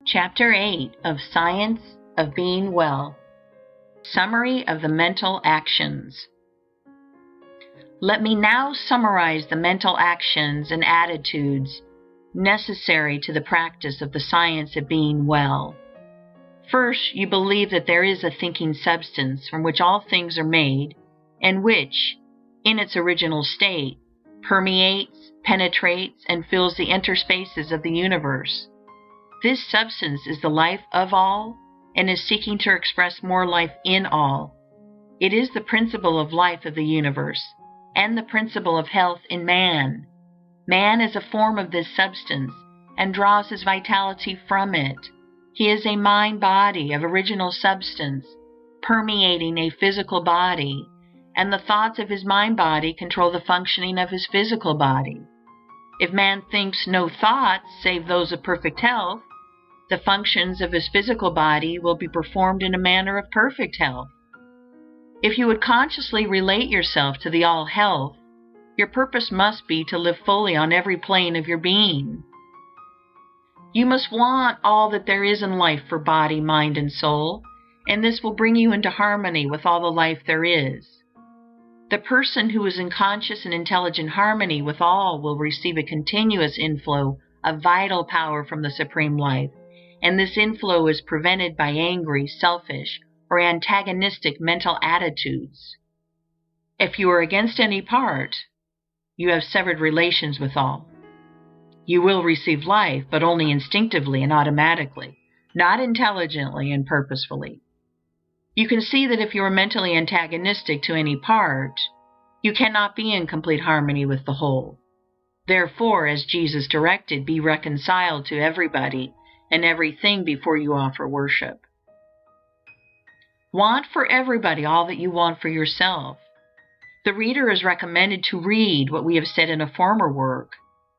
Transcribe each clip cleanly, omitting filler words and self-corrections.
Chapter 8 of Science of Being Well. Summary of the Mental Actions. Let me now summarize the mental actions and attitudes necessary to the practice of the science of being well. First, you believe that there is a thinking substance from which all things are made, and which, in its original state, permeates, penetrates, and fills the interspaces of the universe. This substance is the life of all and is seeking to express more life in all. It is the principle of life of the universe and the principle of health in man. Man is a form of this substance and draws his vitality from it. He is a mind-body of original substance, permeating a physical body, and the thoughts of his mind-body control the functioning of his physical body. If man thinks no thoughts save those of perfect health, the functions of his physical body will be performed in a manner of perfect health. If you would consciously relate yourself to the all-health, your purpose must be to live fully on every plane of your being. You must want all that there is in life for body, mind, and soul, and this will bring you into harmony with all the life there is. The person who is in conscious and intelligent harmony with all will receive a continuous inflow of vital power from the Supreme Life, and this inflow is prevented by angry, selfish, or antagonistic mental attitudes. If you are against any part, you have severed relations with all. You will receive life, but only instinctively and automatically, not intelligently and purposefully. You can see that if you are mentally antagonistic to any part, you cannot be in complete harmony with the whole. Therefore, as Jesus directed, be reconciled to everybody and everything before you offer worship. Want for everybody all that you want for yourself. The reader is recommended to read what we have said in a former work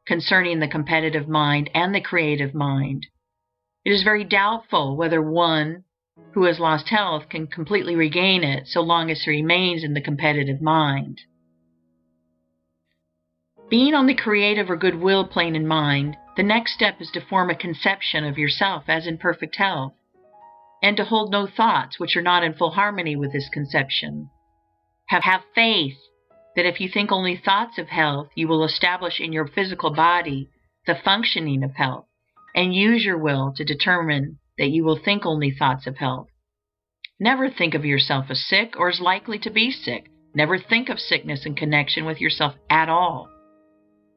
concerning the competitive mind and the creative mind. It is very doubtful whether one who has lost health can completely regain it so long as he remains in the competitive mind. Being on the creative or goodwill plane in mind, the next step is to form a conception of yourself as in perfect health, and to hold no thoughts which are not in full harmony with this conception. Have faith that if you think only thoughts of health, you will establish in your physical body the functioning of health, and use your will to determine that you will think only thoughts of health. Never think of yourself as sick or as likely to be sick. Never think of sickness in connection with yourself at all.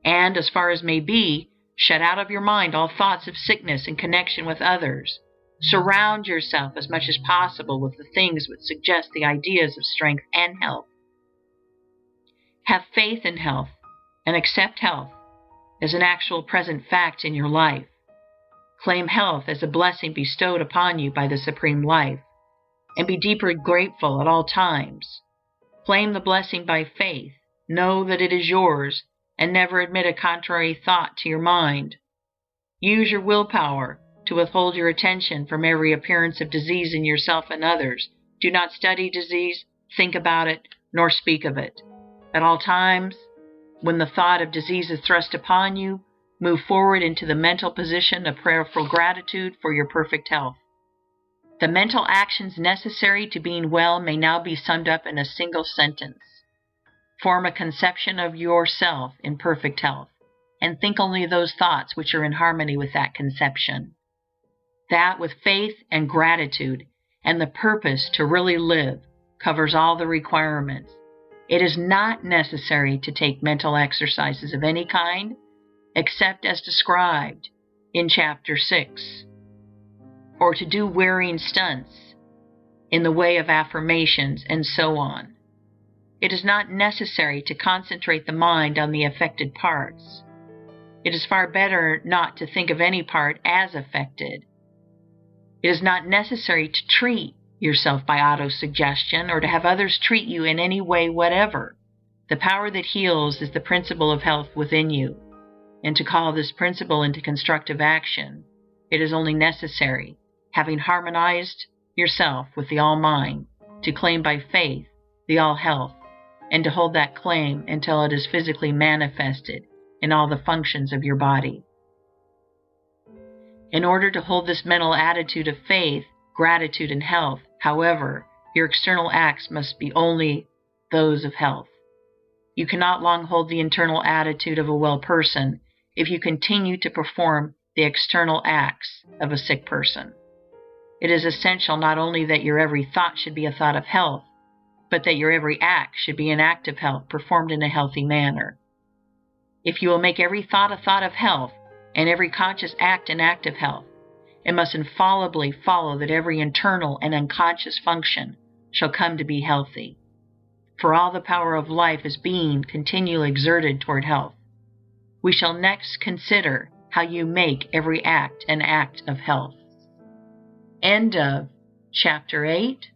And, as far as may be, shut out of your mind all thoughts of sickness in connection with others. Surround yourself as much as possible with the things which suggest the ideas of strength and health. Have faith in health and accept health as an actual present fact in your life. Claim health as a blessing bestowed upon you by the Supreme Life, and be deeply grateful at all times. Claim the blessing by faith. Know that it is yours, and never admit a contrary thought to your mind. Use your willpower to withhold your attention from every appearance of disease in yourself and others. Do not study disease, think about it, nor speak of it. At all times, when the thought of disease is thrust upon you, move forward into the mental position of prayerful gratitude for your perfect health. The mental actions necessary to being well may now be summed up in a single sentence. Form a conception of yourself in perfect health, and think only those thoughts which are in harmony with that conception. That, with faith and gratitude and the purpose to really live, covers all the requirements. It is not necessary to take mental exercises of any kind, except as described in Chapter 6, or to do wearying stunts in the way of affirmations and so on. It is not necessary to concentrate the mind on the affected parts. It is far better not to think of any part as affected. It is not necessary to treat yourself by autosuggestion or to have others treat you in any way whatever. The power that heals is the principle of health within you, and to call this principle into constructive action, it is only necessary, having harmonized yourself with the All-Mind, to claim by faith the All-Health, and to hold that claim until it is physically manifested in all the functions of your body. In order to hold this mental attitude of faith, gratitude, and health, however, your external acts must be only those of health. You cannot long hold the internal attitude of a well person if you continue to perform the external acts of a sick person. It is essential not only that your every thought should be a thought of health, but that your every act should be an act of health performed in a healthy manner. If you will make every thought a thought of health, and every conscious act an act of health, it must infallibly follow that every internal and unconscious function shall come to be healthy. For all the power of life is being continually exerted toward health. We shall next consider how you make every act an act of health. End of Chapter 8.